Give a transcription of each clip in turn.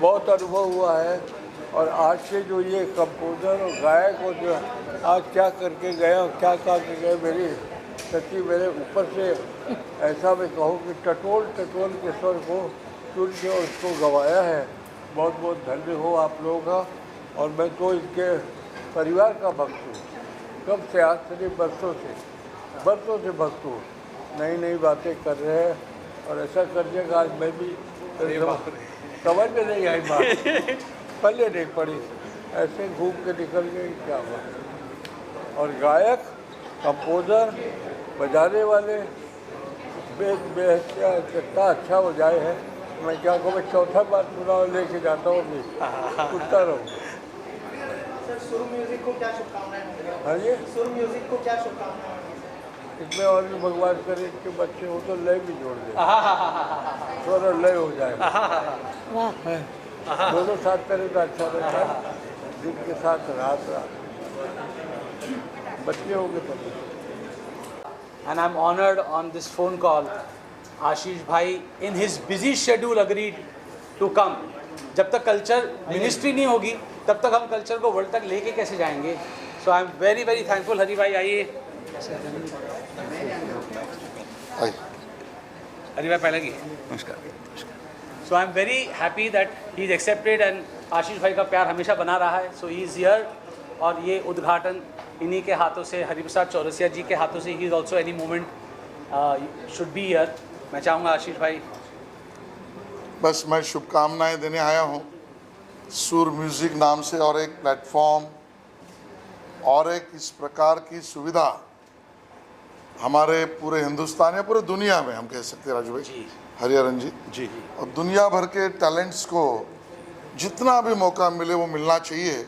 बहुत अनुभव हुआ है। और आज से जो ये कंपोज़र और गायक और जो आज क्या करके गए और क्या करके गए, मेरी सच्ची मेरे ऊपर से ऐसा मैं कहूँ कि टटोल के स्वर को चुन के और इसको गवाया है। बहुत बहुत धन्य हो आप लोगों का। और मैं तो इनके परिवार का भक्त हूँ, कब से, आज से बरसों से भक्त हूँ। नई नई बातें कर रहे हैं और ऐसा करने का आज मैं भी समझ में नहीं आई बात, पल्ले नहीं पड़ी, ऐसे घूम के निकल गई, क्या बात। और गायक, कंपोज़र, बजाने वाले कितना अच्छा बजाए है। मैं क्या कहूँ, मैं चौथा बार चुनाव लेके जाता हूँ, अभी सुनता रहूँ। सुर म्यूजिक को क्या शुभकामनाएं? हाँ जी, सुर म्यूजिक को क्या शुभकामनाएं? इसमें और भी भगवान करे कि बच्चे हो तो लय भी जोड़ दे, थोड़ा लय हो जाएगा, दोनों साथ करें तो अच्छा रहता है। दिन के साथ रात बच्चे होंगे तो। And I'm honored on this phone call. आशीष भाई in his busy schedule agreed to come. जब तक कल्चर मिनिस्ट्री नहीं होगी तब तक हम कल्चर को वर्ल्ड तक लेके कैसे जाएंगे। So I am very very thankful. Hari भाई आइए। हरि भाई पहले की नमस्कार। So I am very happy that he is accepted and Ashish भाई का प्यार हमेशा बना रहा है। सो ही इज़ हियर और ये उद्घाटन इन्हीं के हाथों से, हरिप्रसाद चौरसिया जी के हाथों से। He is also any moment should be here. मैं चाहूँगा आशीष भाई। बस मैं शुभकामनाएं देने आया हूँ। सुर म्यूज़िक नाम से और एक प्लेटफॉर्म और एक इस प्रकार की सुविधा हमारे पूरे हिंदुस्तान या पूरे दुनिया में, हम कह सकते हैं राजू भाई, हरिहरन जी, और दुनिया भर के टैलेंट्स को जितना भी मौका मिले वो मिलना चाहिए।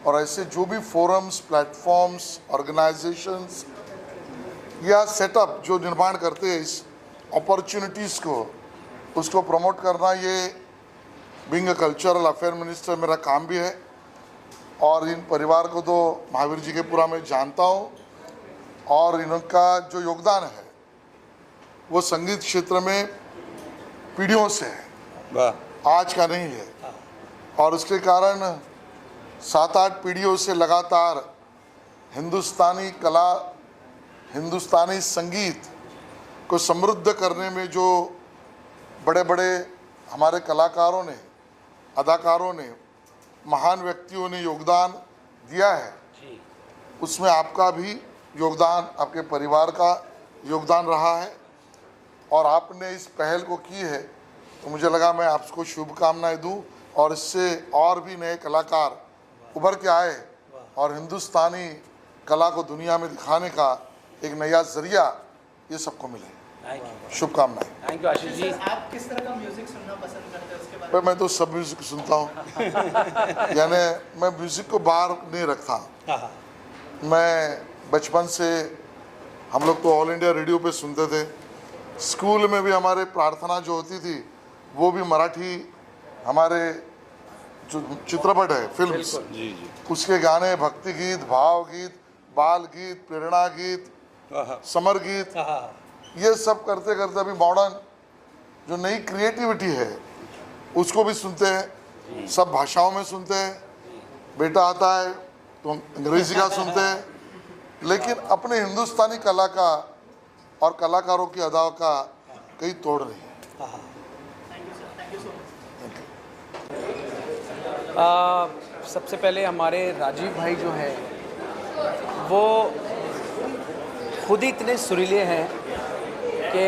और ऐसे जो भी फोरम्स, प्लेटफॉर्म्स, ऑर्गेनाइजेशंस या सेटअप जो निर्माण करते हैं इस अपॉर्चुनिटीज़ को, उसको प्रमोट करना, ये being a cultural affair minister मेरा काम भी है। और इन परिवार को तो महावीर जी के पूरा मैं जानता हूँ और इनका जो योगदान है वो संगीत क्षेत्र में पीढ़ियों से है, आज का नहीं है। और उसके कारण 7-8 पीढ़ियों से लगातार हिंदुस्तानी कला, हिंदुस्तानी संगीत को समृद्ध करने में जो बड़े बड़े हमारे कलाकारों ने, अदाकारों ने, महान व्यक्तियों ने योगदान दिया है, उसमें आपका भी योगदान, आपके परिवार का योगदान रहा है। और आपने इस पहल को की है तो मुझे लगा मैं आपको शुभकामनाएं दूं और इससे और भी नए कलाकार उभर के आए और हिंदुस्तानी कला को दुनिया में दिखाने का एक नया जरिया ये सबको मिले। शुभकामनाएं। Thank you Ashish ji. आप किस तरह का म्यूजिक सुनना पसंद करते हैं उसके बारे मैं तो सब म्यूजिक सुनता हूँ यानी मैं म्यूजिक को बाहर नहीं रखता। मैं बचपन से, हम लोग तो ऑल इंडिया रेडियो पे सुनते थे। स्कूल में भी हमारे प्रार्थना जो होती थी वो भी मराठी, हमारे जो चित्रपट है, फिल्म्स, उसके गाने, भक्ति गीत, भाव गीत, बाल गीत, प्रेरणा गीत, समर गीत, ये सब करते करते अभी मॉडर्न जो नई क्रिएटिविटी है उसको भी सुनते हैं, सब भाषाओं में सुनते हैं। बेटा आता है तो अंग्रेजी का सुनते हैं, लेकिन अपने हिंदुस्तानी कला का और कलाकारों की अदाओं का कहीं तोड़ नहीं है। सबसे पहले हमारे राजीव भाई जो हैं वो खुद ही इतने सुरीले हैं कि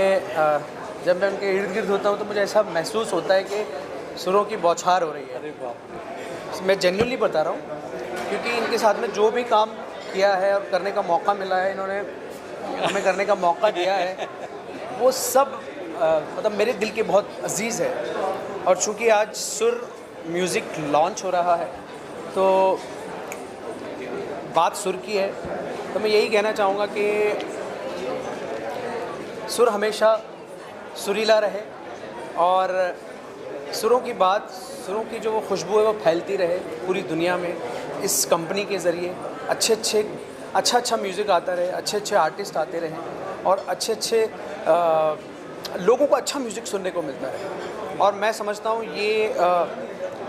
जब मैं उनके इर्द गिर्द होता हूँ तो मुझे ऐसा महसूस होता है कि सुरों की बौछार हो रही है। मैं जेन्युइनली बता रहा हूँ, क्योंकि इनके साथ में जो भी काम किया है और करने का मौका मिला है, इन्होंने हमें करने का मौका दिया है, वो सब मतलब मेरे दिल के बहुत अजीज़ है। और चूँकि आज सुर म्यूज़िक लॉन्च हो रहा है तो बात सुर की है, तो मैं यही कहना चाहूँगा कि सुर हमेशा सुरीला रहे और सुरों की बात, सुरों की जो वो खुशबू है वो फैलती रहे पूरी दुनिया में। इस कंपनी के ज़रिए अच्छा म्यूज़िक आता रहे, अच्छे आर्टिस्ट आते रहें और अच्छे लोगों को अच्छा म्यूज़िक सुनने को मिलता है। और मैं समझता हूँ ये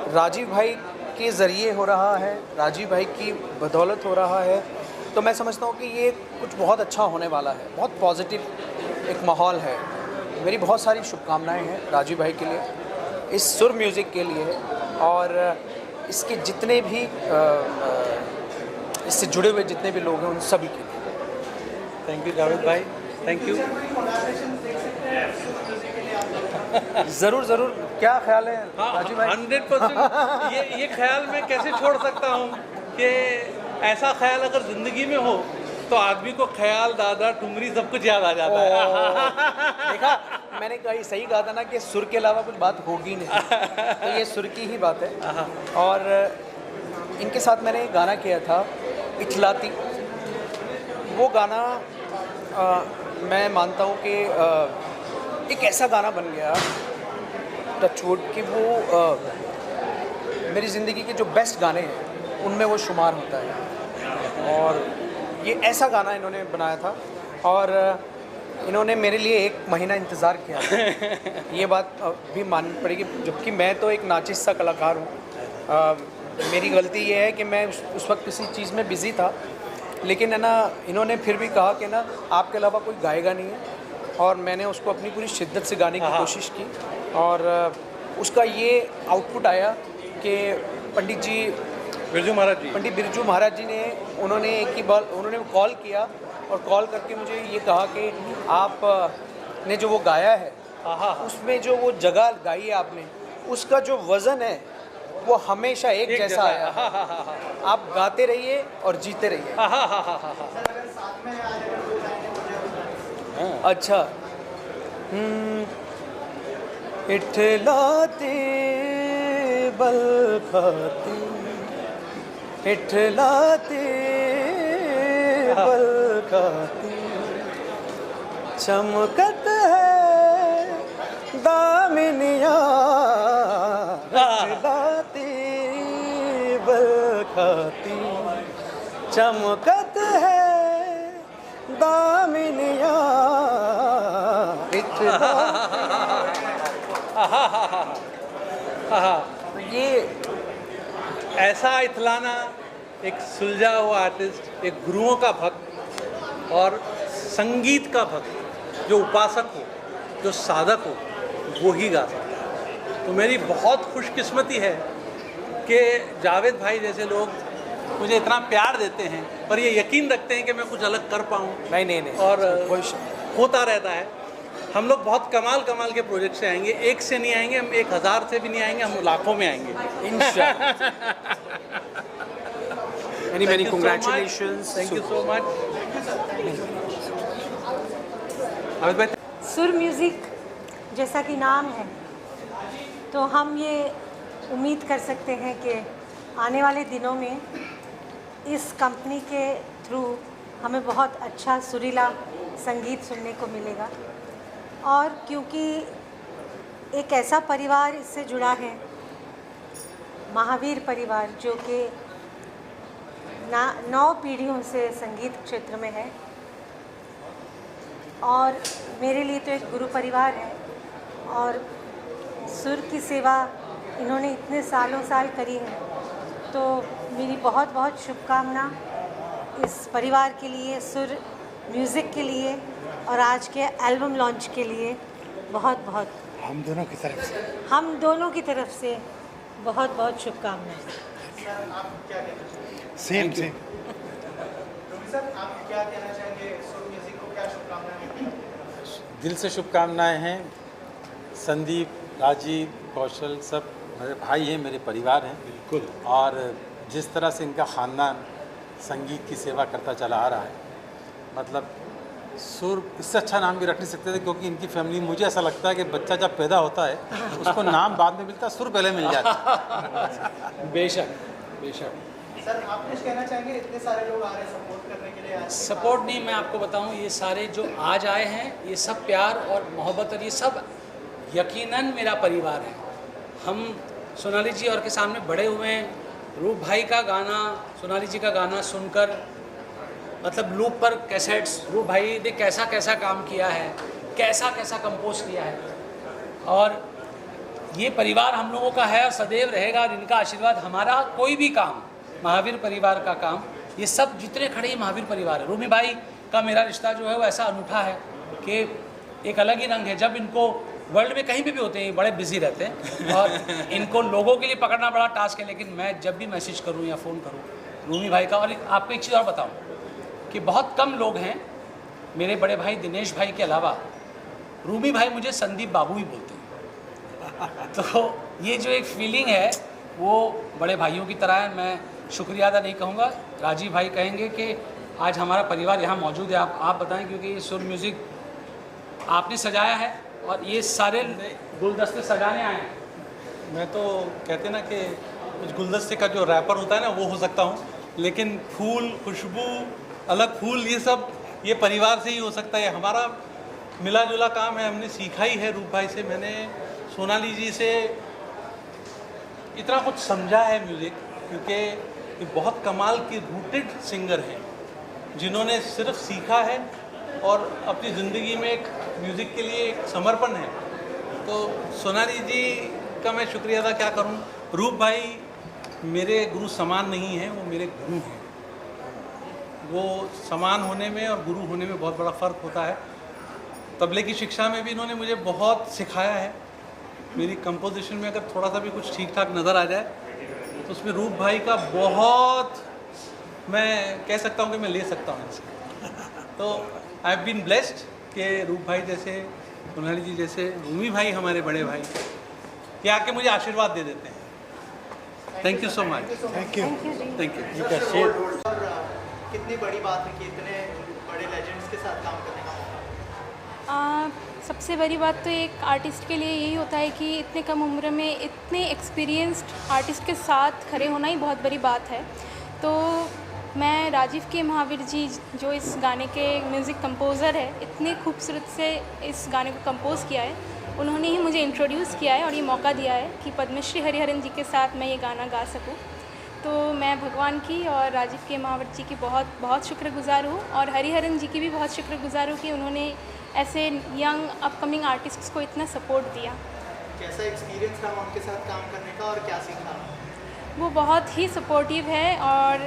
राजीव भाई के ज़रिए हो रहा है, राजीव भाई की बदौलत हो रहा है, तो मैं समझता हूँ कि ये कुछ बहुत अच्छा होने वाला है, बहुत पॉजिटिव एक माहौल है। मेरी बहुत सारी शुभकामनाएं हैं राजीव भाई के लिए, इस सुर म्यूज़िक के लिए और इसके जितने भी इससे जुड़े हुए जितने भी लोग हैं उन सभी के लिए। थैंक यू जावेद भाई, थैंक यू। ज़रूर ज़रूर, क्या ख्याल है राजीव भाई? 100% ये ख्याल मैं कैसे छोड़ सकता हूँ कि ऐसा ख्याल अगर ज़िंदगी में हो तो आदमी को ख्याल, दादा, टुमरी सब कुछ याद आ जाता है। देखा, मैंने कही सही कहा था ना कि सुर के अलावा कुछ बात होगी नहीं, तो ये सुर की ही बात है। और इनके साथ मैंने एक गाना किया था इठलाती, वो गाना मैं मानता हूँ कि एक ऐसा गाना बन गया टचवुड कि वो मेरी ज़िंदगी के जो बेस्ट गाने हैं उनमें वो शुमार होता है। और ये ऐसा गाना इन्होंने बनाया था और इन्होंने मेरे लिए 1 महीना इंतज़ार किया था। ये बात भी माननी पड़ेगी, जबकि मैं तो एक नाचिस सा कलाकार हूँ। मेरी गलती ये है कि मैं उस वक्त किसी चीज़ में बिज़ी था, लेकिन है ना इन्होंने फिर भी कहा कि ना आपके अलावा कोई गाएगा नहीं है, और मैंने उसको अपनी पूरी शिद्दत से गाने की कोशिश की और उसका ये आउटपुट आया कि पंडित बिरजू महाराज जी ने उन्होंने एक ही बार उन्होंने कॉल किया और कॉल करके मुझे ये कहा कि आप ने जो वो गाया है उसमें जो वो जगह गाई है आपने, उसका जो वज़न है वो हमेशा एक जैसा आया। आप गाते रहिए और जीते रहिए। अच्छा, इठलाते बल खाते, इठलाते बल खाते, चमकत है दामिनिया, इठलाते बल खाती, चमकत है दामिनिया। ये ऐसा इतलाना, एक सुलझा हुआ आर्टिस्ट, एक गुरुओं का भक्त और संगीत का भक्त, जो उपासक हो, जो साधक हो, वो ही गा सकता है। तो मेरी बहुत खुशकिस्मती है कि जावेद भाई जैसे लोग मुझे इतना प्यार देते हैं, पर ये यकीन रखते हैं कि मैं कुछ अलग कर पाऊँ। नहीं और होता रहता है। हम लोग बहुत कमाल के प्रोजेक्ट से आएंगे, एक से नहीं आएंगे, हम 1000 से भी नहीं आएंगे, हम लाखों में आएंगे इंशाल्लाह। Many congratulations. Thank you so much. सुर म्यूज़िक जैसा कि नाम है, तो हम ये उम्मीद कर सकते हैं कि आने वाले दिनों में इस कंपनी के थ्रू हमें बहुत अच्छा सुरीला संगीत सुनने को मिलेगा। और क्योंकि एक ऐसा परिवार इससे जुड़ा है, महावीर परिवार, जो कि 9 पीढ़ियों से संगीत क्षेत्र में है और मेरे लिए तो एक गुरु परिवार है, और सुर की सेवा इन्होंने इतने साल करी है, तो मेरी बहुत बहुत शुभकामना इस परिवार के लिए, सुर म्यूज़िक के लिए और आज के एल्बम लॉन्च के लिए बहुत हम दोनों की तरफ से बहुत बहुत शुभकामनाएं। सेम सर, आप क्या कहना चाहेंगे? सुर म्यूजिक को क्या शुभकामनाएं? दिल से शुभकामनाएं हैं। संदीप, राजीव, कौशल सब मेरे भाई हैं, मेरे परिवार हैं। बिल्कुल। और जिस तरह से इनका ख़ानदान संगीत की सेवा करता चला आ रहा है, मतलब सुर, इससे अच्छा नाम भी रख नहीं सकते थे, क्योंकि इनकी फैमिली, मुझे ऐसा लगता है कि बच्चा जब पैदा होता है उसको नाम बाद में मिलता है, सुर पहले मिल जाता है। बेशक। सर, आप कुछ कहना चाहेंगे? इतने सारे लोग आ रहे हैं सपोर्ट करने के लिए। सपोर्ट नहीं, मैं आपको बताऊं, ये सारे जो आज आए हैं, ये सब प्यार और मोहब्बत, और ये सब यकीनन मेरा परिवार है। हम सोनाली जी और के सामने बड़े हुए हैं। रूप भाई का गाना, सोनाली जी का गाना सुनकर, मतलब लूप पर कैसेट्स, रूप भाई ने कैसा काम किया है, कैसा कंपोज किया है। और ये परिवार हम लोगों का है और सदैव रहेगा, और इनका आशीर्वाद हमारा कोई भी काम, महावीर परिवार का काम, ये सब जितने खड़े हैं महावीर परिवार है। रूमी भाई का मेरा रिश्ता जो है वो ऐसा अनूठा है कि एक अलग ही रंग है। जब इनको वर्ल्ड में कहीं पे भी होते हैं, बड़े बिजी रहते हैं और इनको लोगों के लिए पकड़ना बड़ा टास्क है, लेकिन मैं जब भी मैसेज करूं या फ़ोन करूं रूमी भाई का। और आपको एक चीज़ और बताऊं कि बहुत कम लोग हैं, मेरे बड़े भाई दिनेश भाई के अलावा रूमी भाई मुझे संदीप बाबू ही बोलते हैं। तो ये जो एक फीलिंग है वो बड़े भाइयों की तरह है। मैं शुक्रिया अदा नहीं कहूँगा, राजीव भाई कहेंगे कि आज हमारा परिवार यहाँ मौजूद है। आप बताएं, क्योंकि ये सुर म्यूज़िक आपने सजाया है और ये सारे गुलदस्ते सजाने आए हैं। मैं तो कहते ना कि कुछ गुलदस्ते का जो रैपर होता है ना वो हो सकता हूँ, लेकिन फूल, खुशबू, अलग फूल, ये सब ये परिवार से ही हो सकता है। हमारा मिला जुला काम है, हमने सीखा ही है रूप भाई से। मैंने सोनाली जी से इतना कुछ समझा है म्यूज़िक, क्योंकि ये बहुत कमाल की रूटेड सिंगर हैं जिन्होंने सिर्फ सीखा है और अपनी ज़िंदगी में एक म्यूज़िक के लिए एक समर्पण है। तो सोनाली जी का मैं शुक्रिया अदा क्या करूं। रूप भाई मेरे गुरु समान नहीं हैं, वो मेरे गुरु हैं। वो समान होने में और गुरु होने में बहुत बड़ा फ़र्क होता है। तबले की शिक्षा में भी इन्होंने मुझे बहुत सिखाया है। मेरी कंपोजिशन में अगर थोड़ा सा भी कुछ ठीक ठाक नज़र आ जाए तो उसमें रूप भाई का बहुत, मैं कह सकता हूँ कि मैं ले सकता हूँ इनसे। तो आई हैव बीन ब्लेस्ड कि रूप भाई जैसे, सोनाली जी जैसे, रूमी भाई हमारे बड़े भाई, ये आके मुझे आशीर्वाद दे देते हैं। Thank you so much. Thank you. Thank you. और कितनी बड़ी बात है कि इतने बड़े लेजेंड्स के साथ काम करने का मौका। सबसे बड़ी बात तो एक आर्टिस्ट के लिए यही होता है कि इतने कम उम्र में इतने एक्सपीरियंस्ड आर्टिस्ट के साथ खड़े होना ही बहुत बड़ी बात है। तो मैं राजीव के महावीर जी जो इस गाने के म्यूज़िक कंपोज़र है, इतने खूबसूरत से इस गाने को कंपोज़ किया है, उन्होंने ही मुझे इंट्रोड्यूस किया है और ये मौका दिया है कि पद्मश्री हरिहरन जी के साथ मैं ये गाना गा सकूं। तो मैं भगवान की और राजीव के महावीर जी की बहुत बहुत शुक्रगुजार हूँ, और हरिहरन जी की भी बहुत शुक्रगुजार हूँ कि उन्होंने ऐसे यंग अपकमिंग आर्टिस्ट्स को इतना सपोर्ट दिया। कैसा एक्सपीरियंस रहा उनके साथ काम करने का और क्या सीखा? वो बहुत ही सपोर्टिव है और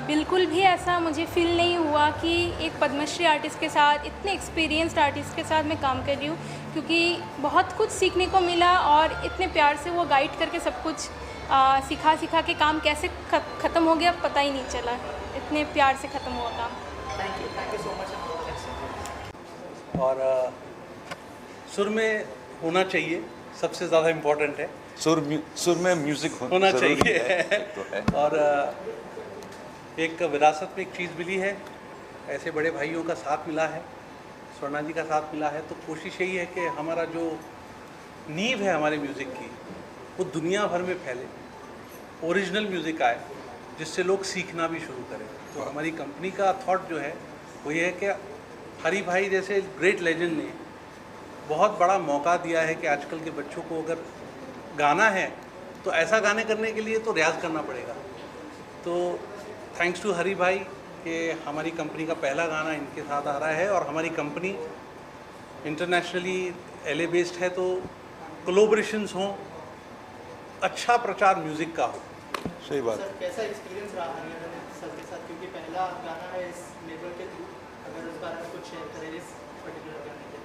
बिल्कुल भी ऐसा मुझे फील नहीं हुआ कि एक पद्मश्री आर्टिस्ट के साथ, इतने एक्सपीरियंस्ड आर्टिस्ट के साथ मैं काम कर रही हूँ, क्योंकि बहुत कुछ सीखने को मिला और इतने प्यार से वो गाइड करके सब कुछ सिखा के काम कैसे ख़त्म हो गया पता ही नहीं चला। इतने प्यार से ख़त्म हुआ काम। Thank you so much. और सुर में होना चाहिए, सबसे ज़्यादा इम्पोर्टेंट है। सुर में म्यूजिक होना चाहिए तो है। और एक विरासत में एक चीज़ मिली है, ऐसे बड़े भाइयों का साथ मिला है, स्वर्णा जी का साथ मिला है। तो कोशिश यही है कि हमारा जो नींव है हमारे म्यूज़िक की वो दुनिया भर में फैले, ओरिजिनल म्यूज़िक आए जिससे लोग सीखना भी शुरू करें। तो हमारी कंपनी का थॉट जो है वो ये है कि हरी भाई जैसे ग्रेट लेजेंड ने बहुत बड़ा मौका दिया है कि आजकल के बच्चों को अगर गाना है तो ऐसा गाने करने के लिए तो रियाज़ करना पड़ेगा। तो थैंक्स टू हरी भाई कि हमारी कंपनी का पहला गाना इनके साथ आ रहा है, और हमारी कंपनी इंटरनेशनली LA बेस्ड है, तो कोलैबोरेशंस हों, अच्छा प्रचार म्यूज़िक का हो। सही बात। सर कैसा एक्सपीरियंस रहा हरिहरन सर के साथ, क्योंकि पहला गाना है इस लेवल के थ्रू, अगर उस बारे में कुछ शेयर करें इस पर्टिकुलर गाने के।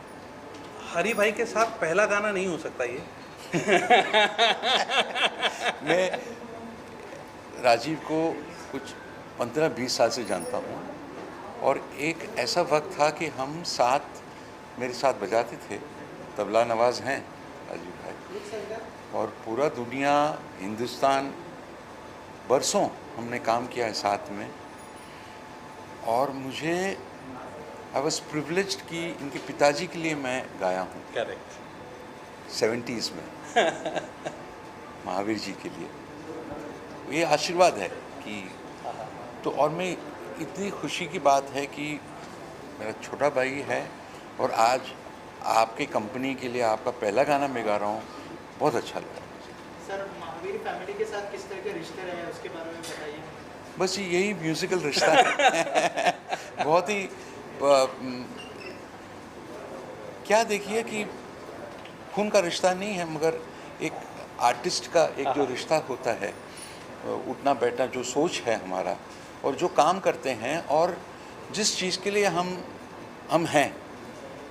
हरी भाई के साथ पहला गाना नहीं हो सकता ये। मैं राजीव को कुछ 15-20 साल से जानता हूँ, और एक ऐसा वक्त था कि हम साथ, मेरे साथ बजाते थे। तबला नवाज हैं राजीव भाई, और पूरा दुनिया, हिंदुस्तान, बरसों हमने काम किया है साथ में। और मुझे आई वॉज प्रिविलेज्ड कि इनके पिताजी के लिए मैं गाया हूँ। करेक्ट। 70s में महावीर जी के लिए। ये आशीर्वाद है कि तो, और मैं इतनी खुशी की बात है कि मेरा छोटा भाई है और आज आपके कंपनी के लिए आपका पहला गाना मैं गा रहा हूँ, बहुत अच्छा लगा। सर महावीर फैमिली के साथ किस तरह के रिश्ते रहे उसके बारे में बताइए। बस यही म्यूज़िकल रिश्ता है। बहुत ही क्या देखिए कि खून का रिश्ता नहीं है, मगर एक आर्टिस्ट का एक जो रिश्ता होता है, उठना बैठना, जो सोच है हमारा और जो काम करते हैं और जिस चीज़ के लिए हम हैं,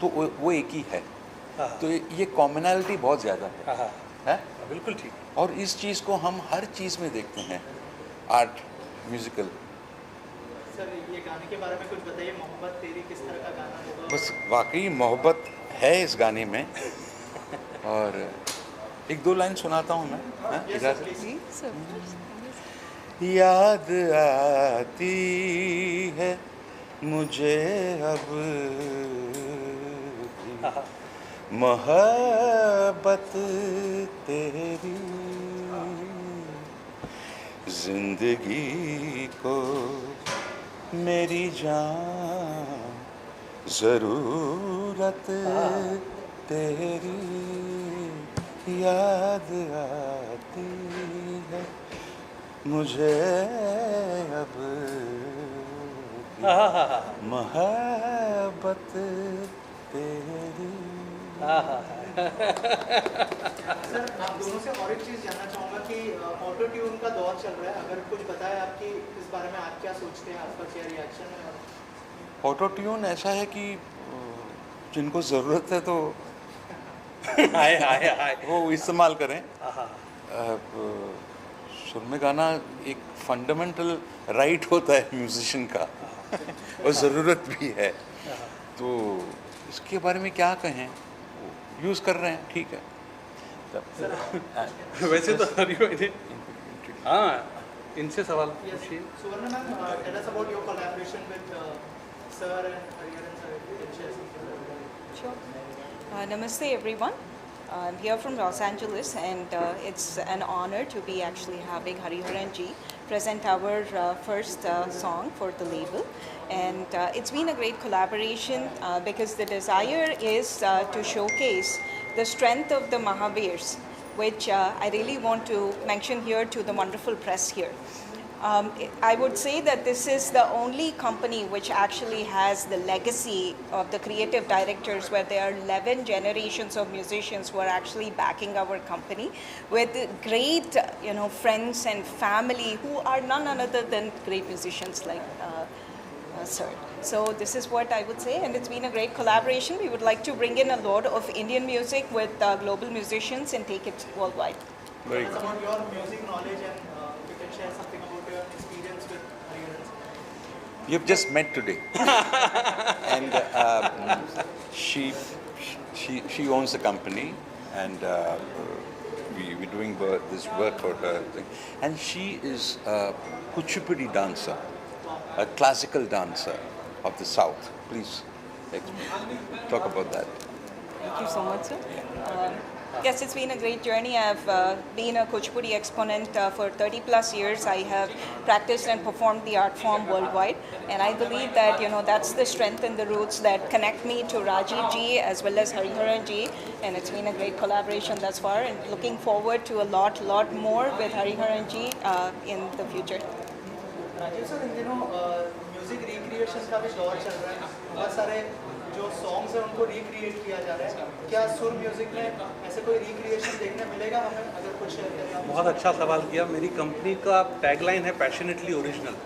तो वो एक ही है। तो ये कॉमनैलिटी बहुत ज़्यादा है। बिल्कुल ठीक। और इस चीज़ को हम हर चीज़ में देखते हैं, आर्ट, म्यूज़िकल। सर ये गाने के बारे में कुछ बताइए, मोहब्बत तेरी किस तरह का गाना होगा? बस वाकई मोहब्बत है इस गाने में। और एक दो लाइन सुनाता हूँ मैं, हाँ? याद आती है मुझे अब मोहब्बत तेरी, जिंदगी को मेरी जान ज़रूरत तेरी, याद आती है मुझे अब मोहब्बत तेरी। सर आप दोनों से और एक चीज़ जानना चाहूँगा कि ऑटो ट्यून का दौर चल रहा है, अगर कुछ बताएं आपकी इस बारे में, आप क्या सोचते हैं, आपका क्या रिएक्शन है? ऑटो ट्यून ऐसा है कि जिनको ज़रूरत है तो वो इस्तेमाल करें। सुर में गाना एक फंडामेंटल राइट होता है म्यूजिशियन का और ज़रूरत भी है, तो इसके बारे में क्या कहें, यूज़ कर रहे हैं, ठीक है। वैसे तो हाँ, इनसे सवाल पूछिए। Suvarna ma'am, tell us about your collaboration with sir and Hariharan sir. If you can share something. Sure. Namaste everyone. I'm here from Los Angeles, and it's an honor to be actually having Hariharan ji present our first song for the label. And it's been a great collaboration because the desire is to showcase the strength of the Mahavirs, which I really want to mention here to the wonderful press here. I would say that this is the only company which actually has the legacy of the creative directors, where there are 11 generations of musicians who are actually backing our company with great, friends and family who are none other than great musicians like sir. So this is what I would say, and it's been a great collaboration. We would like to bring in a lot of Indian music with global musicians and take it worldwide. Very Tell us good. about your music knowledge, and if you can share something about your experience with Hariharan sir. You've just met today, and she owns the company, and we're doing this work for her, and she is a Kuchipudi dancer, a classical dancer of the South. Please talk about that. Thank you so much, sir. Yes, it's been a great journey. I've been a Kuchipudi exponent for 30 plus years. I have practiced and performed the art form worldwide, and I believe that that's the strength and the roots that connect me to Rajiv ji as well as Hariharan ji, and it's been a great collaboration thus far, and looking forward to a lot more with Hariharan ji in the future. Rajiv sir, इन दिनों music recreation का भी दौर चल रहा है, बहुत सारे जो सॉन्ग्स हैं उनको रिक्रिएट किया जा रहा है। क्या सुर म्यूजिक में ऐसे कोई रिक्रिएशन देखने मिलेगा हमें? अगर कुछ शेयर करें आप। बहुत अच्छा सवाल किया। मेरी कंपनी का टैगलाइन है पैशनेटली ओरिजिनल।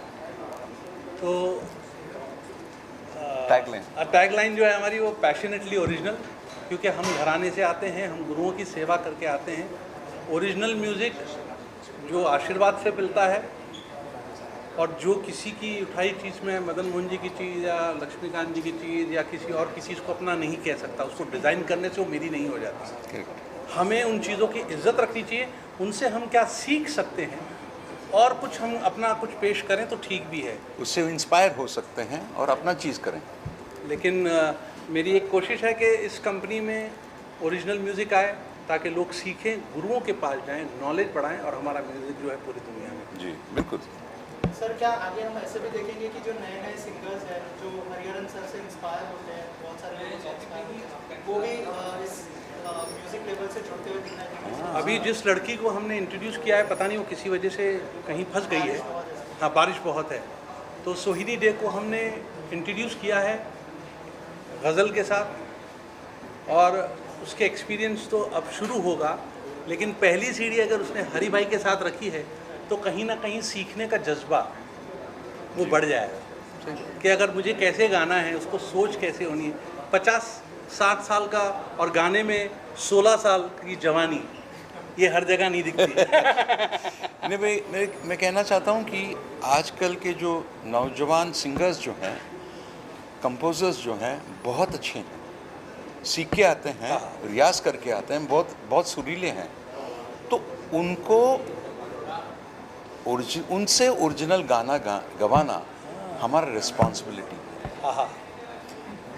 तो टैगलाइन जो है हमारी वो पैशनेटली ओरिजिनल, क्योंकि हम घराने से आते हैं, हम गुरुओं की सेवा करके आते हैं। ओरिजिनल म्यूज़िक जो आशीर्वाद से मिलता है, और जो किसी की उठाई चीज़ में मदन मोहन जी की चीज़ या लक्ष्मीकांत जी की चीज़ या किसी और की चीज़ को अपना नहीं कह सकता, उसको डिज़ाइन करने से वो मेरी नहीं हो जाती। हमें उन चीज़ों की इज्जत रखनी चाहिए, उनसे हम क्या सीख सकते हैं और कुछ हम अपना कुछ पेश करें तो ठीक भी है, उससे इंस्पायर हो सकते हैं और अपना चीज़ करें। लेकिन मेरी एक कोशिश है कि इस कंपनी में ओरिजिनल म्यूज़िक आए ताकि लोग सीखें, गुरुओं के पास जाएं, नॉलेज बढ़ाएं और हमारा म्यूज़िक जो है पूरी दुनिया में। जी बिल्कुल। सर क्या आगे हम ऐसे भी देखेंगे कि जो नए नए सिंगर्स हैं जो हरिहरन सर से इंस्पायर होते हैं, बहुत सारे लोग वो भी इस म्यूजिक लेवल से जुड़ते हुए दिखना चाहिए? अभी जिस लड़की को हमने इंट्रोड्यूस किया है, पता नहीं वो किसी वजह से कहीं फंस गई है। हाँ, बारिश बहुत है, तो सोहिनी डे को हमने इंट्रोड्यूस किया है गज़ल के साथ, और उसके एक्सपीरियंस तो अब शुरू होगा। लेकिन पहली सीढ़ी अगर उसने हरि भाई के साथ रखी है तो कहीं ना कहीं सीखने का जज्बा वो बढ़ जाएगा कि अगर मुझे कैसे गाना है, उसको सोच कैसे होनी है। 50-60 साल का और गाने में 16 साल की जवानी, ये हर जगह नहीं दिखती। नहीं भाई, मैं कहना चाहता हूँ कि आजकल के जो नौजवान सिंगर्स जो हैं, कंपोजर्स जो हैं, बहुत अच्छे हैं, सीख के आते हैं, रियाज करके आते हैं, बहुत सुरीले हैं। तो उनको उनसे ओरिजिनल गाना गवाना हमारा रिस्पॉन्सिबिलिटी है,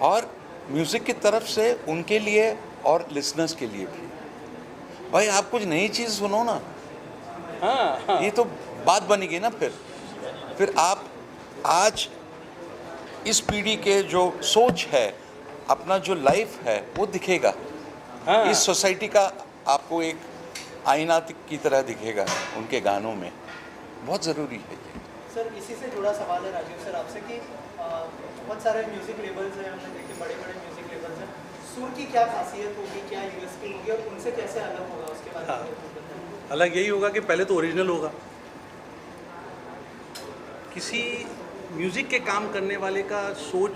और म्यूज़िक की तरफ से उनके लिए और लिसनर्स के लिए भी। भाई आप कुछ नई चीज़ सुनो ना, ये तो बात बनेगी ना। फिर आप आज इस पीढ़ी के जो सोच है, अपना जो लाइफ है, वो दिखेगा। इस सोसाइटी का आपको एक आईना की तरह दिखेगा उनके गानों में। बहुत ज़रूरी है ये। सर इसी से जुड़ा सवाल है राजीव सर आपसे कि बहुत सारे म्यूज़िक लेबल्स हैं, हमने देखे बड़े बड़े म्यूज़िक लेबल्स हैं, सुर की क्या खासियत होगी, क्या यूएसपी होगी और उनसे कैसे अलग होगा, उसके बारे में बताएं। अलग यही होगा कि पहले तो ओरिजिनल होगा। किसी म्यूज़िक के काम करने वाले का सोच,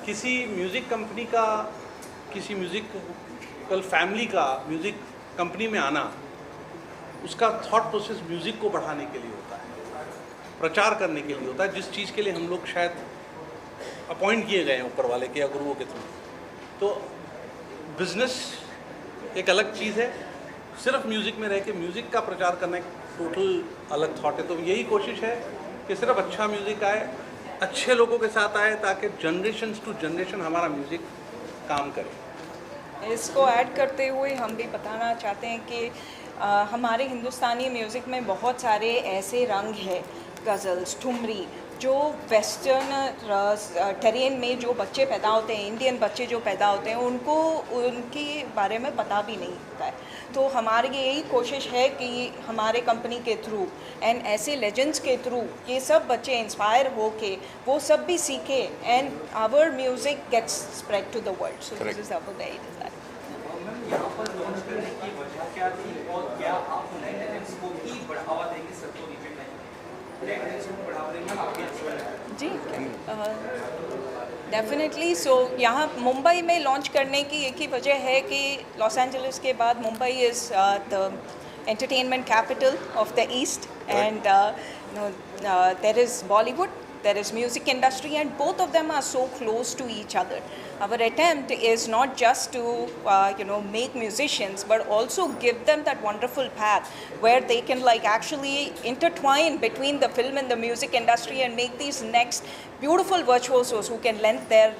किसी म्यूज़िक कंपनी का, किसी म्यूज़िकल फैमिली का म्यूज़िक कंपनी में आना, उसका थॉट प्रोसेस म्यूज़िक को बढ़ाने के लिए होता है, प्रचार करने के लिए होता है, जिस चीज़ के लिए हम लोग शायद अपॉइंट किए गए हैं ऊपर वाले के या गुरुओं के थ्रू। तो बिजनेस एक अलग चीज़ है, सिर्फ म्यूज़िक में रह के म्यूज़िक का प्रचार करना एक टोटल अलग थॉट है। तो यही कोशिश है कि सिर्फ अच्छा म्यूज़िक आए, अच्छे लोगों के साथ आए, ताकि जनरेशन टू जनरेशन हमारा म्यूज़िक काम करे। इसको ऐड करते हुए हम भी बताना चाहते हैं कि हमारे हिंदुस्तानी म्यूज़िक में बहुत सारे ऐसे रंग हैं, गज़ल्स, ठुमरी, जो वेस्टर्न टेरेन में जो बच्चे पैदा होते हैं, इंडियन बच्चे जो पैदा होते हैं, उनको उनके बारे में पता भी नहीं होता है। तो हमारी यही कोशिश है कि हमारे कंपनी के थ्रू एंड ऐसे लेजेंड्स के थ्रू ये सब बच्चे इंस्पायर हो के वो सब भी सीखे and our music gets spread to the world. So this is our very desire. यहाँ पर लॉन्च करने की वजह क्या थी और क्या आप नए टैलेंट्स को भी बढ़ावा देंगे? सबको नए टैलेंट्स को बढ़ावा देंगे आपके जी डेफिनेटली। सो यहाँ मुंबई में लॉन्च करने की एक ही वजह है कि लॉस एंजलिस के बाद Mumbai is the entertainment capital of the East, and there is Bollywood, there is music industry, and both of them are so close to each other. Our attempt is not just to make musicians, but also give them that wonderful path where they can actually intertwine between the film and the music industry and make these next beautiful virtuosos who can lend their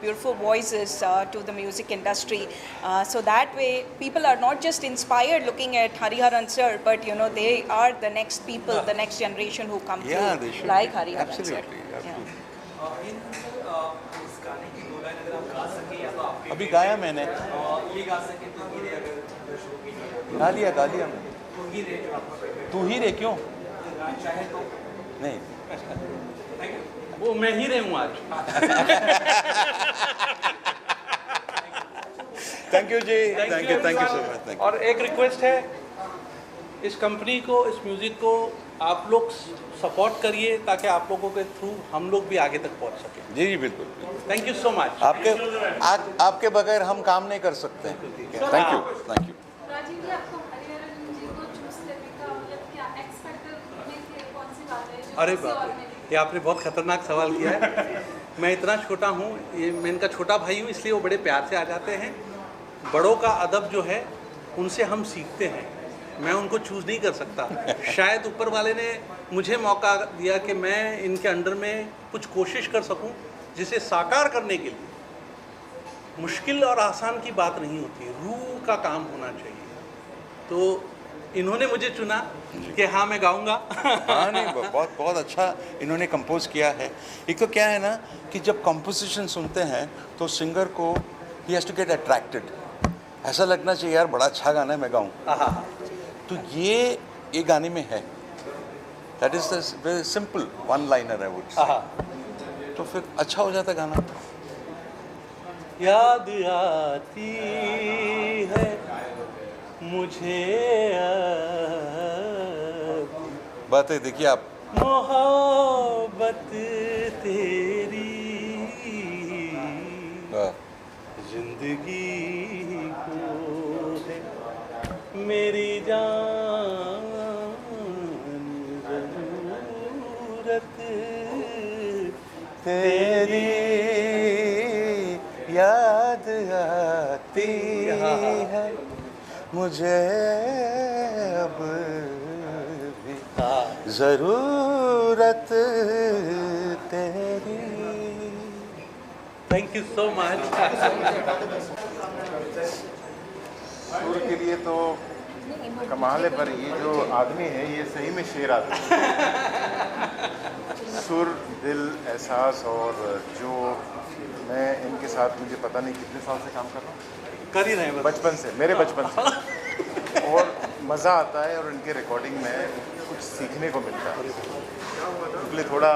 beautiful voices to the music industry. So that way people are not just inspired looking at Hariharan sir, but they are the next people, the next generation who come through like Hariharan sir. अभी गाया मैंने, गा लिया मैं। तू ही रे क्यों? नहीं, वो मैं ही रही हूँ आज। Thank you ji, thank you so much. और एक रिक्वेस्ट है, इस कंपनी को, इस म्यूज़िक को आप लोग सपोर्ट करिए ताकि आप लोगों के थ्रू हम लोग भी आगे तक पहुंच सकें। जी जी बिल्कुल। Thank you so much. आपके बगैर हम काम नहीं कर सकते। Thank you. राजीव जी, आपको हरिहरन जी को चूज करने का मतलब क्या एक्स फैक्टर में कौन सी बात है जो अरे बाप रे, ये आपने बहुत खतरनाक सवाल किया है। मैं इतना छोटा हूँ, ये मैं इनका छोटा भाई हूँ, इसलिए वो बड़े प्यार से आ जाते हैं। बड़ों का अदब जो है उनसे हम सीखते हैं, मैं उनको चूज़ नहीं कर सकता। शायद ऊपर वाले ने मुझे मौका दिया कि मैं इनके अंडर में कुछ कोशिश कर सकूं, जिसे साकार करने के लिए मुश्किल और आसान की बात नहीं होती, रूह का काम होना चाहिए। तो इन्होंने मुझे चुना कि हाँ मैं गाऊंगा। हाँ नहीं, बहुत अच्छा इन्होंने कंपोज किया है। एक तो क्या है ना कि जब कंपोजिशन सुनते हैं तो सिंगर को ही हैज़ टू गेट अट्रैक्टेड, ऐसा लगना चाहिए यार बड़ा अच्छा गाना है, मैं गाऊँ। तो ये गाने में है, that is the simple one liner है वो, तो फिर अच्छा हो जाता गाना। याद आती है मुझे अब बात है, देखिए आप मोहब्बत तेरी जिंदगी को है मेरी जान जरूरत तेरी याद आती है मुझे अब भी ज़रूरत तेरी। Thank you so much. सुर के लिए तो कमाल है, पर ये जो आदमी है ये सही में शेर आदमी है। सुर, दिल, एहसास, और जो मैं इनके साथ मुझे पता नहीं कितने साल से काम कर रहा हूँ, कर ही रहे हैं बचपन से, मेरे बचपन से, और मज़ा आता है और इनके रिकॉर्डिंग में कुछ सीखने को मिलता है। इसलिए थोड़ा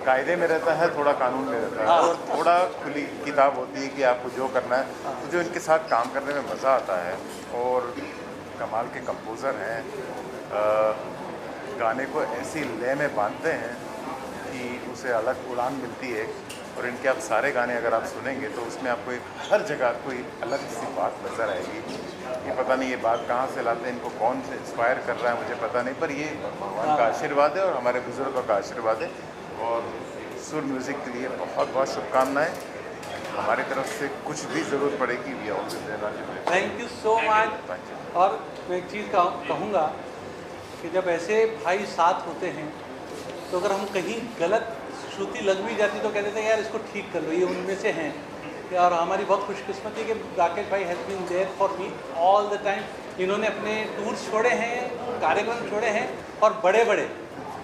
कायदे में रहता है, थोड़ा कानून में रहता है, और थोड़ा खुली किताब होती है कि आपको जो करना है। तो जो इनके साथ काम करने में मज़ा आता है, और कमाल के कंपोज़र हैं, गाने को ऐसी लय में बांधते हैं कि उसे अलग उड़ान मिलती है। और इनके आप सारे गाने अगर आप सुनेंगे तो उसमें आपको एक हर जगह कोई अलग सी बात नज़र आएगी। ये पता नहीं ये बात कहाँ से लाते हैं, इनको कौन से इंस्पायर कर रहा है मुझे पता नहीं, पर ये भगवान का आशीर्वाद है और हमारे बुज़ुर्गों का आशीर्वाद है। और सुर म्यूज़िक के लिए बहुत बहुत शुभकामनाएँ। हमारी तरफ से कुछ भी ज़रूरत पड़ेगी we always there. Thank you so much. और मैं एक चीज़ कहूँगा कि जब ऐसे भाई साथ होते हैं तो अगर हम कहीं गलत श्रुति लग भी जाती तो कहते थे यार इसको ठीक कर लो, ये उनमें से हैं। और हमारी बहुत खुशकिस्मती है कि राकेश भाई has been there for me all the time. इन्होंने अपने टूर्स छोड़े हैं, कार्यक्रम छोड़े हैं, और बड़े बड़े,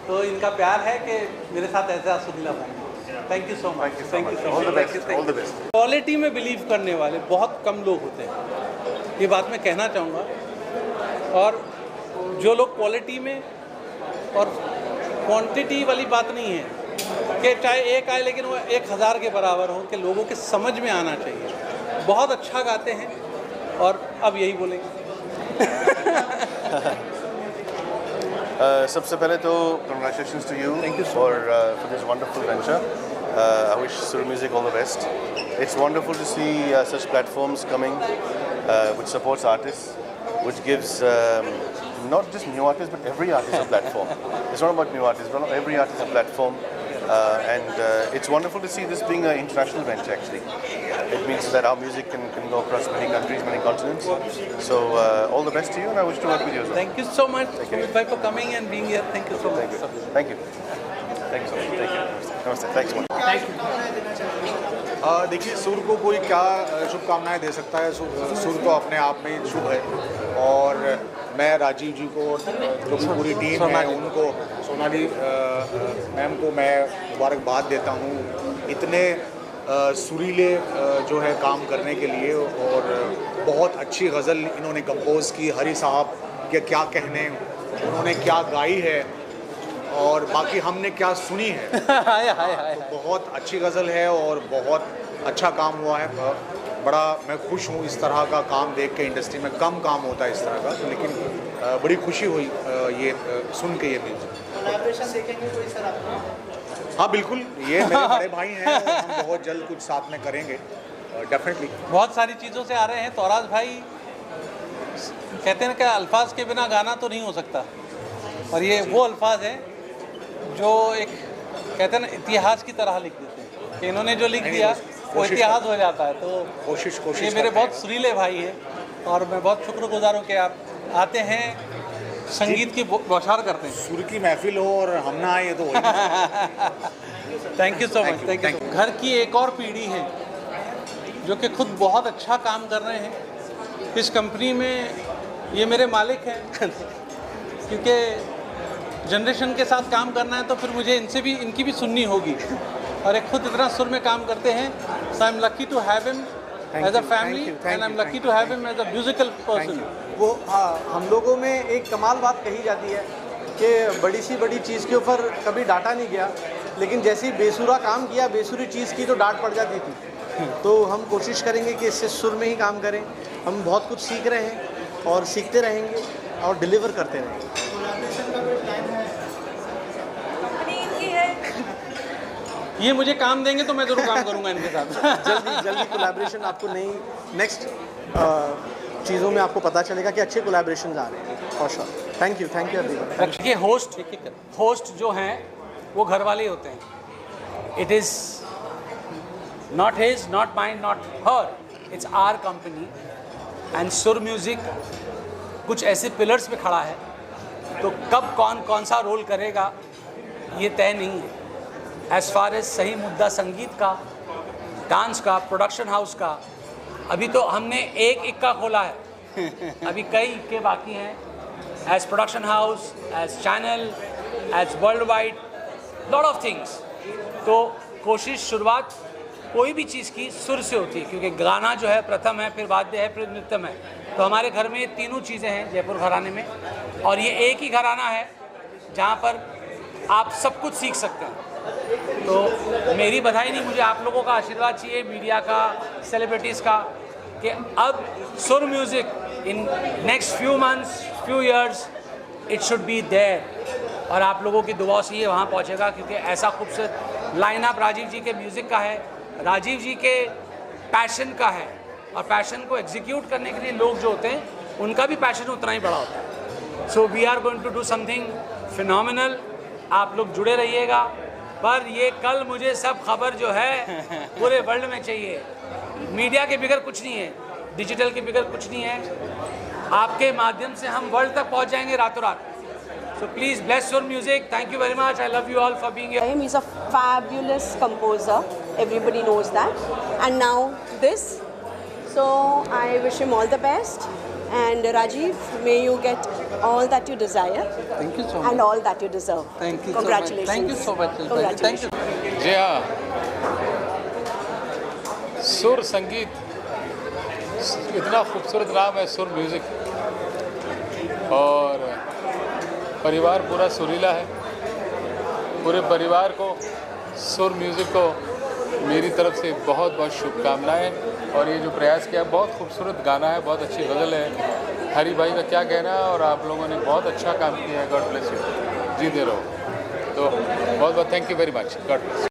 तो इनका प्यार है कि मेरे साथ ऐसा सुरीला भाई। Thank you so much. Thank you so much. Quality में बिलीव करने वाले बहुत कम लोग होते हैं, ये बात मैं कहना चाहूँगा। और जो लोग क्वालिटी में, और क्वांटिटी वाली बात नहीं है कि चाहे एक आए लेकिन वो 1000 के बराबर हो, कि लोगों के समझ में आना चाहिए। बहुत अच्छा गाते हैं और अब यही बोलेंगे। सबसे पहले तो congratulations to you for this wonderful venture. I wish Sur Music all the best. It's wonderful to see such platforms coming which supports artists, which gives not just new artists but every artist a platform. It's not about new artists, but every artist a platform. And it's wonderful to see this being an international venture actually. It means that our music can go across many countries, many continents. So all the best to you, and I wish to work with you as well. Thank you so much for coming and being here. Thank you so much. Thank you. Thank you so much. Take care. Namaste. Thanks so much. देखिए, सुर को कोई क्या शुभकामनाएं दे सकता है। सुर तो अपने आप में शुभ है, और मैं राजीव जी को, जो पूरी टीम है उनको, सोनाली मैम को मैं मुबारकबाद देता हूँ इतने सुरीले जो है काम करने के लिए। और बहुत अच्छी गज़ल इन्होंने कंपोज़ की। हरी साहब के क्या कहने, उन्होंने क्या गाई है और बाकी हमने क्या सुनी है। तो बहुत अच्छी गज़ल है और बहुत अच्छा काम हुआ है। बड़ा मैं खुश हूँ इस तरह का काम देख के। इंडस्ट्री में कम काम होता है इस तरह का, लेकिन बड़ी खुशी हुई ये सुन के ये म्यूज़िक। हाँ बिल्कुल, ये मेरे बड़े भाई हैं और हम बहुत जल्द कुछ साथ में करेंगे डेफिनेटली। बहुत सारी चीज़ों से आ रहे हैं। तौराज भाई कहते हैं कि अल्फाज के बिना गाना तो नहीं हो सकता, और ये वो अल्फाज हैं जो एक कहते हैं ना इतिहास की तरह लिख देते हैं, कि इन्होंने जो लिख दिया वो इतिहास हो जाता है। तो कोशिश ये मेरे बहुत सुरीले भाई हैं, और मैं बहुत शुक्रगुजार हूँ कि आप आते हैं, संगीत की बौछार करते हैं। सुर की महफिल हो और हम ना आए तो thank you so much. Thank you. घर की एक और पीढ़ी है जो कि खुद बहुत अच्छा काम कर रहे हैं इस कंपनी में। ये मेरे मालिक हैं क्योंकि जनरेशन के साथ काम करना है तो फिर मुझे इनकी भी सुननी होगी, और एक खुद इतना सुर में काम करते हैं। So I am lucky to have him as a family, and I am lucky to have him as a musical person. वो हम लोगों में एक कमाल बात कही जाती है कि बड़ी सी बड़ी चीज़ के ऊपर कभी डांटा नहीं गया, लेकिन जैसे ही बेसुरा काम किया, बेसुरी चीज़ की तो डांट पड़ जाती थी। तो हम कोशिश करेंगे कि इससे सुर में ही काम करें। हम बहुत कुछ सीख रहे हैं और सीखते रहेंगे और डिलीवर करते रहेंगे। ये मुझे काम देंगे तो मैं जरूर काम करूंगा इनके साथ। जल्दी कोलैबोरेशन आपको नई नेक्स्ट चीज़ों में आपको पता चलेगा कि अच्छे कोलैबोरेशन आ रहे हैं for sure. Thank you everyone. देखिए होस्ट जो हैं वो घर वाले ही होते हैं। It is not his, not mine, not her, it's our company and Sur music कुछ ऐसे पिलर्स पे खड़ा है, तो कब कौन सा रोल करेगा ये तय नहीं है। एज़ फार एज सही मुद्दा संगीत का, डांस का, प्रोडक्शन हाउस का, अभी तो हमने एक इक्का खोला है, अभी कई इक्के बाकी हैं। As production house, as channel, as world wide, lot of things. तो कोशिश शुरुआत कोई भी चीज़ की सुर से होती है, क्योंकि गाना जो है प्रथम है, फिर वाद्य है, फिर नृत्यम है। तो हमारे घर में ये तीनों चीज़ें हैं जयपुर घराने में, और ये एक ही घराना है जहाँ पर आप सब कुछ सीख सकते हैं। तो मेरी बधाई नहीं, मुझे आप लोगों का आशीर्वाद चाहिए, मीडिया का, सेलिब्रिटीज़ का, कि अब Sur music in next few months, few years it should be there, और आप लोगों की दुआओं से ये वहाँ पहुँचेगा, क्योंकि ऐसा खूबसूरत लाइनअप राजीव जी के म्यूज़िक का है, राजीव जी के पैशन का है, और पैशन को एग्जीक्यूट करने के लिए लोग जो होते हैं उनका भी पैशन उतना ही बड़ा होता है। So we are going to do something phenomenal. आप लोग जुड़े रहिएगा, पर ये कल मुझे सब खबर जो है पूरे वर्ल्ड में चाहिए। मीडिया के बिगैर कुछ नहीं है, डिजिटल के बिगैर कुछ नहीं है। आपके माध्यम से हम वर्ल्ड तक पहुंच जाएंगे रातों रात। So please bless your music. Thank you very much. I love you all for being here. He's a fabulous composer. Everybody knows that. And now this. So I wish him all the best. And Rajiv, may you get all that you desire. Thank you so much. And all that you deserve. Thank you Congratulations. so much. Thank you so much. Congratulations. Thank you. जी हाँ, सुर संगीत इतना खूबसूरत नाम है, सुर music, और परिवार पूरा सुरीला है। पूरे परिवार को, सुर म्यूज़िक को मेरी तरफ से बहुत बहुत शुभकामनाएं। और ये जो प्रयास किया, बहुत खूबसूरत गाना है, बहुत अच्छी गज़ल है। हरी भाई का क्या कहना है, और आप लोगों ने बहुत अच्छा काम किया है। गॉड ब्लेस यू, जीते रहो। तो बहुत बहुत thank you very much. God bless.